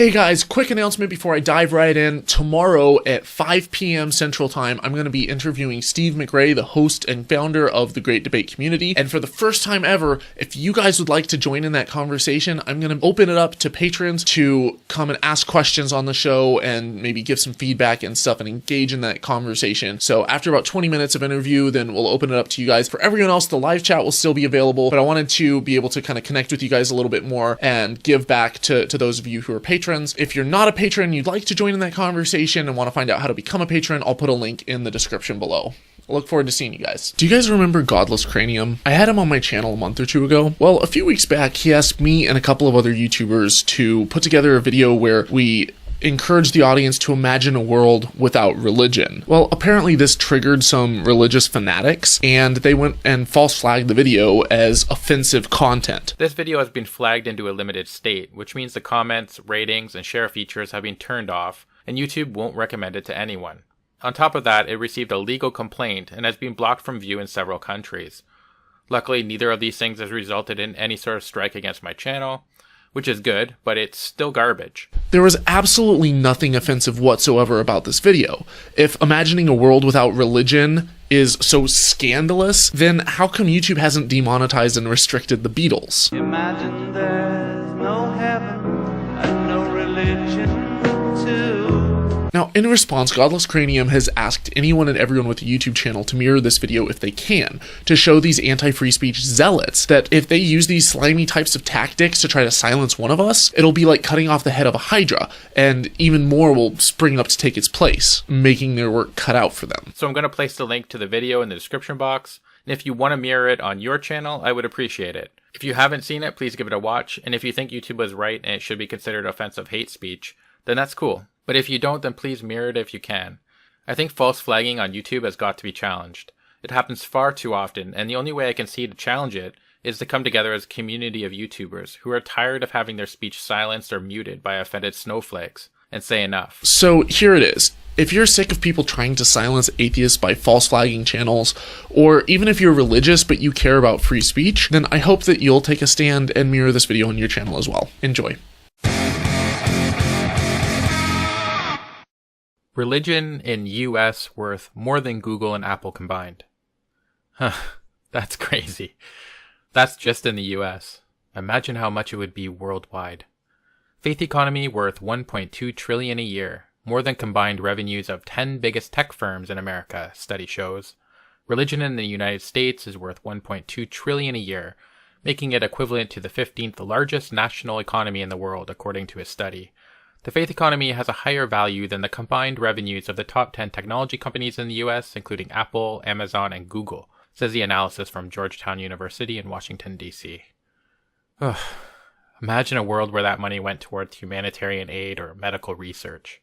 Hey guys, quick announcement before I dive right in. Tomorrow at 5 p.m. Central Time, I'm going to be interviewing Steve McRae, the host and founder of the Great Debate Community. And for the first time ever, if you guys would like to join in that conversation, I'm going to open it up to patrons to come and ask questions on the show and maybe give some feedback and stuff and engage in that conversation. So after about 20 minutes of interview, then we'll open it up to you guys. For everyone else, the live chat will still be available, but I wanted to be able to kind of connect with you guys a little bit more and give back to those of you who are patrons. If you're not a patron and you'd like to join in that conversation and want to find out how to become a patron, I'll put a link in the description below. I look forward to seeing you guys. Do you guys remember GodlessCranium? I had him on my channel a month or two ago. Well, a few weeks back, he asked me and a couple of other YouTubers to put together a video where we encourage the audience to imagine a world without religion. Well, apparently this triggered some religious fanatics, and they went and false flagged the video as offensive content. This video has been flagged into a limited state, which means the comments, ratings, and share features have been turned off, and YouTube won't recommend it to anyone. On top of that, it received a legal complaint and has been blocked from view in several countries. Luckily, neither of these things has resulted in any sort of strike against my channel, which is good, but it's still garbage. There was absolutely nothing offensive whatsoever about this video. If imagining a world without religion is so scandalous, then how come YouTube hasn't demonetized and restricted the Beatles? Imagine there's no heaven and no religion too. Now, in response, GodlessCranium has asked anyone and everyone with a YouTube channel to mirror this video if they can, to show these anti-free speech zealots that if they use these slimy types of tactics to try to silence one of us, it'll be like cutting off the head of a hydra, and even more will spring up to take its place, making their work cut out for them. So I'm going to place the link to the video in the description box, and if you want to mirror it on your channel, I would appreciate it. If you haven't seen it, please give it a watch, and if you think YouTube was right and it should be considered offensive hate speech, then that's cool. But if you don't, then please mirror it if you can. I think false flagging on YouTube has got to be challenged. It happens far too often, and the only way I can see to challenge it is to come together as a community of YouTubers who are tired of having their speech silenced or muted by offended snowflakes, and say enough. So here it is. If you're sick of people trying to silence atheists by false flagging channels, or even if you're religious but you care about free speech, then I hope that you'll take a stand and mirror this video on your channel as well. Enjoy. Religion in US worth more than Google and Apple combined. Huh, that's crazy. That's just in the US. Imagine how much it would be worldwide. Faith economy worth $1.2 trillion a year, more than combined revenues of 10 biggest tech firms in America, study shows. Religion in the United States is worth $1.2 trillion a year, making it equivalent to the 15th largest national economy in the world, according to a study. The faith economy has a higher value than the combined revenues of the top 10 technology companies in the US, including Apple, Amazon, and Google, says the analysis from Georgetown University in Washington, D.C. Ugh. Imagine a world where that money went towards humanitarian aid or medical research.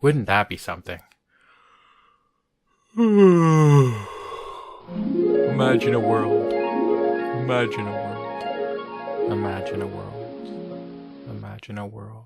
Wouldn't that be something? Imagine a world. Imagine a world. Imagine a world. Imagine a world.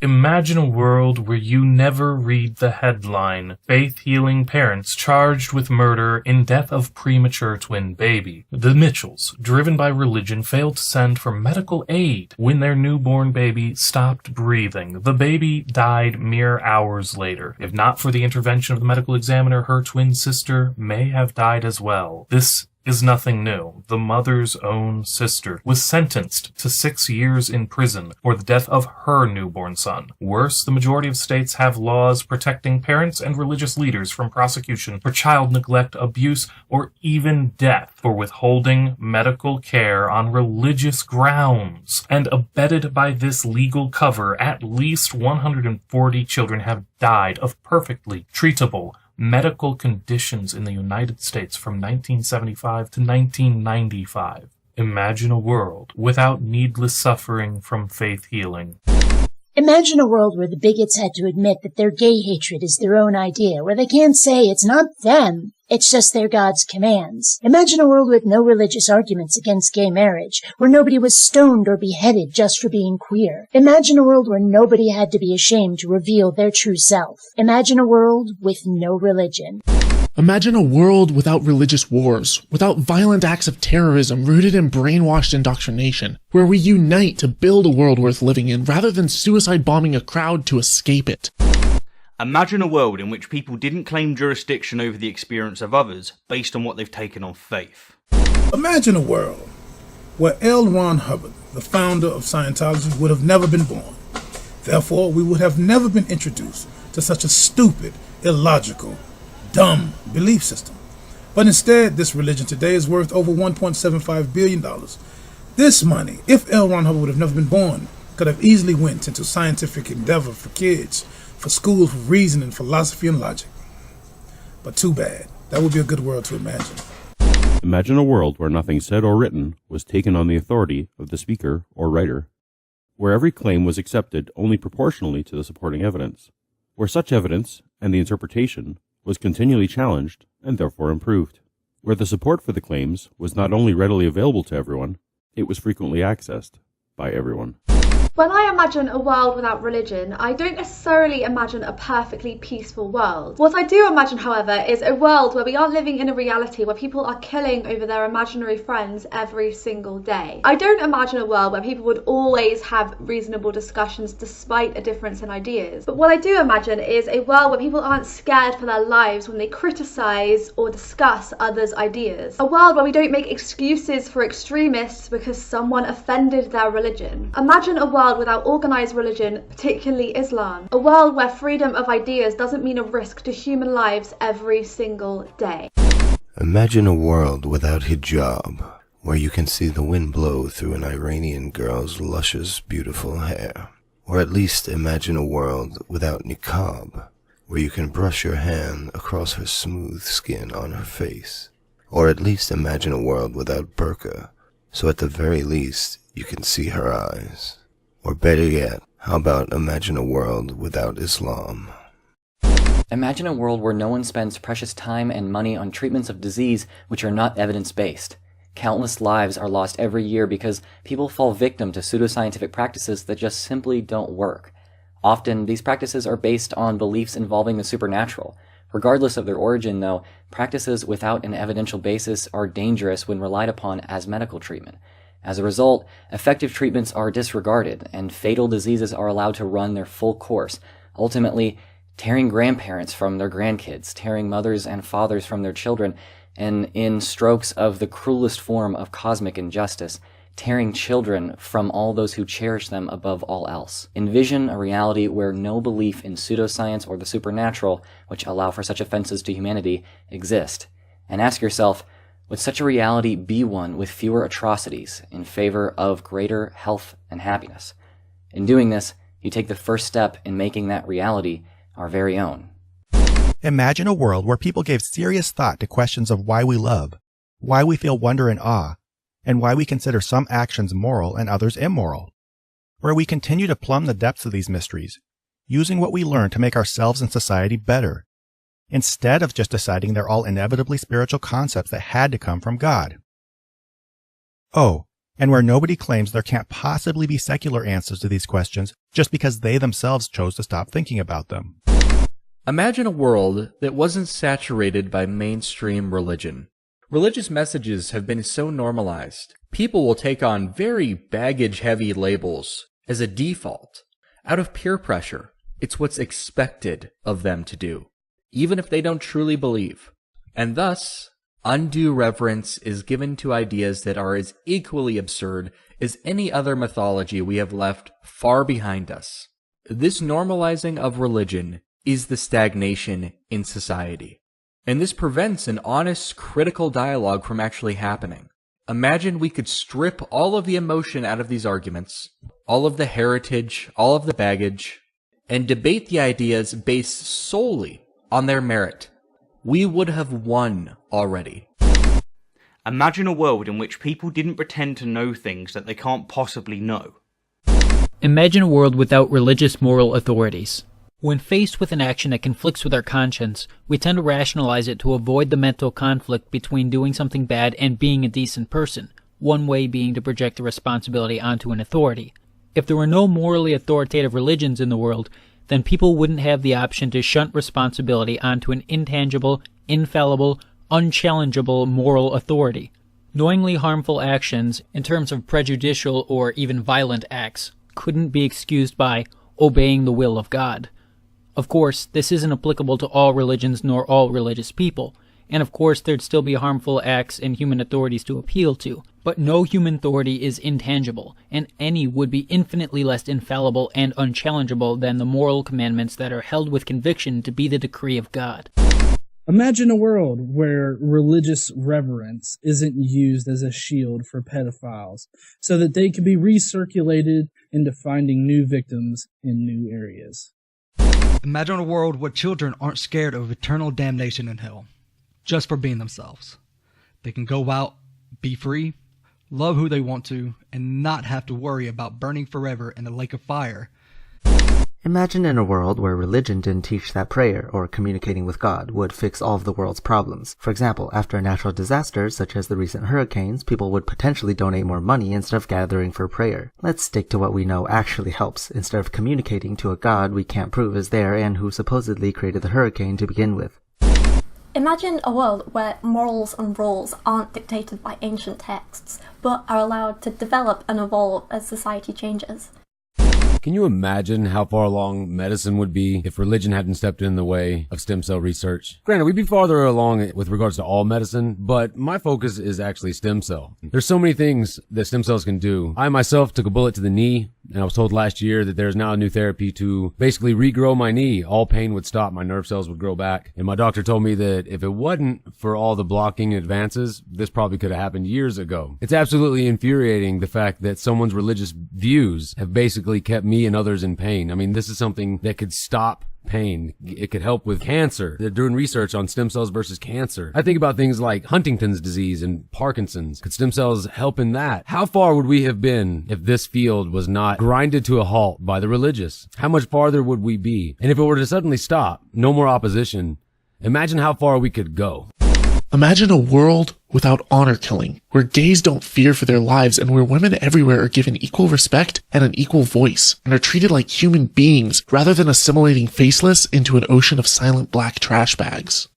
Imagine a world where you never read the headline, faith-healing parents charged with murder in death of premature twin baby. The Mitchells, driven by religion, failed to send for medical aid when their newborn baby stopped breathing. The baby died mere hours later. If not for the intervention of the medical examiner, her twin sister may have died as well. This is nothing new. The mother's own sister was sentenced to 6 years in prison for the death of her newborn son. Worse, the majority of states have laws protecting parents and religious leaders from prosecution for child neglect, abuse, or even death for withholding medical care on religious grounds. And abetted by this legal cover, at least 140 children have died of perfectly treatable medical conditions in the United States from 1975 to 1995. Imagine a world without needless suffering from faith healing. Imagine a world where the bigots had to admit that their gay hatred is their own idea, where they can't say it's not them, it's just their God's commands. Imagine a world with no religious arguments against gay marriage, where nobody was stoned or beheaded just for being queer. Imagine a world where nobody had to be ashamed to reveal their true self. Imagine a world with no religion. Imagine a world without religious wars, without violent acts of terrorism rooted in brainwashed indoctrination, where we unite to build a world worth living in rather than suicide bombing a crowd to escape it. Imagine a world in which people didn't claim jurisdiction over the experience of others based on what they've taken on faith. Imagine a world where L. Ron Hubbard, the founder of Scientology, would have never been born. Therefore, we would have never been introduced to such a stupid, illogical, dumb belief system. But instead, this religion today is worth over $1.75 billion. This money, if L. Ron Hubbard would have never been born, could have easily went into scientific endeavor for kids, for schools for reasoning, philosophy, and logic. But too bad. That would be a good world to imagine. Imagine a world where nothing said or written was taken on the authority of the speaker or writer, where every claim was accepted only proportionally to the supporting evidence, where such evidence and the interpretation was continually challenged and therefore improved, where the support for the claims was not only readily available to everyone, it was frequently accessed by everyone. When I imagine a world without religion, I don't necessarily imagine a perfectly peaceful world. What I do imagine, however, is a world where we aren't living in a reality where people are killing over their imaginary friends every single day. I don't imagine a world where people would always have reasonable discussions despite a difference in ideas. But what I do imagine is a world where people aren't scared for their lives when they criticize or discuss others' ideas. A world where we don't make excuses for extremists because someone offended their religion. Imagine a world without organized religion, particularly Islam. A world where freedom of ideas doesn't mean a risk to human lives every single day. Imagine a world without hijab, where you can see the wind blow through an Iranian girl's luscious, beautiful hair. Or at least imagine a world without niqab, where you can brush your hand across her smooth skin on her face. Or at least imagine a world without burqa, so at the very least you can see her eyes. Or better yet, how about imagine a world without Islam? Imagine a world where no one spends precious time and money on treatments of disease which are not evidence-based. Countless lives are lost every year because people fall victim to pseudoscientific practices that just simply don't work. Often, these practices are based on beliefs involving the supernatural. Regardless of their origin, though, practices without an evidential basis are dangerous when relied upon as medical treatment. As a result, effective treatments are disregarded, and fatal diseases are allowed to run their full course, ultimately tearing grandparents from their grandkids, tearing mothers and fathers from their children, and in strokes of the cruelest form of cosmic injustice, tearing children from all those who cherish them above all else. Envision a reality where no belief in pseudoscience or the supernatural, which allow for such offenses to humanity, exist, and ask yourself, would such a reality be one with fewer atrocities in favor of greater health and happiness? In doing this, you take the first step in making that reality our very own. Imagine a world where people gave serious thought to questions of why we love, why we feel wonder and awe, and why we consider some actions moral and others immoral. Where we continue to plumb the depths of these mysteries, using what we learn to make ourselves and society better, instead of just deciding they're all inevitably spiritual concepts that had to come from God. Oh, and where nobody claims there can't possibly be secular answers to these questions just because they themselves chose to stop thinking about them. Imagine a world that wasn't saturated by mainstream religion. Religious messages have been so normalized. People will take on very baggage-heavy labels as a default. Out of peer pressure, it's what's expected of them to do, even if they don't truly believe. And thus, undue reverence is given to ideas that are as equally absurd as any other mythology we have left far behind us. This normalizing of religion is the stagnation in society. And this prevents an honest, critical dialogue from actually happening. Imagine we could strip all of the emotion out of these arguments, all of the heritage, all of the baggage, and debate the ideas based solely on their merit. We would have won already. Imagine a world in which people didn't pretend to know things that they can't possibly know. Imagine a world without religious moral authorities. When faced with an action that conflicts with our conscience, we tend to rationalize it to avoid the mental conflict between doing something bad and being a decent person, one way being to project the responsibility onto an authority. If there were no morally authoritative religions in the world, then people wouldn't have the option to shunt responsibility onto an intangible, infallible, unchallengeable moral authority. Knowingly harmful actions, in terms of prejudicial or even violent acts, couldn't be excused by obeying the will of God. Of course, this isn't applicable to all religions nor all religious people, and of course there'd still be harmful acts and human authorities to appeal to, but no human authority is intangible, and any would be infinitely less infallible and unchallengeable than the moral commandments that are held with conviction to be the decree of God. Imagine a world where religious reverence isn't used as a shield for pedophiles, so that they can be recirculated into finding new victims in new areas. Imagine a world where children aren't scared of eternal damnation in hell, just for being themselves. They can go out, be free, love who they want to, and not have to worry about burning forever in a lake of fire. Imagine in a world where religion didn't teach that prayer or communicating with God would fix all of the world's problems. For example, after a natural disaster such as the recent hurricanes, people would potentially donate more money instead of gathering for prayer. Let's stick to what we know actually helps, instead of communicating to a God we can't prove is there and who supposedly created the hurricane to begin with. Imagine a world where morals and rules aren't dictated by ancient texts, but are allowed to develop and evolve as society changes. Can you imagine how far along medicine would be if religion hadn't stepped in the way of stem cell research? Granted, we'd be farther along with regards to all medicine, but my focus is actually stem cell. There's so many things that stem cells can do. I myself took a bullet to the knee, and I was told last year that there's now a new therapy to basically regrow my knee. All pain would stop, my nerve cells would grow back. And my doctor told me that if it wasn't for all the blocking advances, this probably could have happened years ago. It's absolutely infuriating, the fact that someone's religious views have basically kept me and others in pain. I mean, this is something that could stop pain. It could help with cancer. They're doing research on stem cells versus cancer. I think about things like Huntington's disease and Parkinson's. Could stem cells help in that? How far would we have been if this field was not grinded to a halt by the religious? How much farther would we be? And if it were to suddenly stop, no more opposition, imagine how far we could go. Imagine a world without honor killing, where gays don't fear for their lives and where women everywhere are given equal respect and an equal voice and are treated like human beings rather than assimilating faceless into an ocean of silent black trash bags.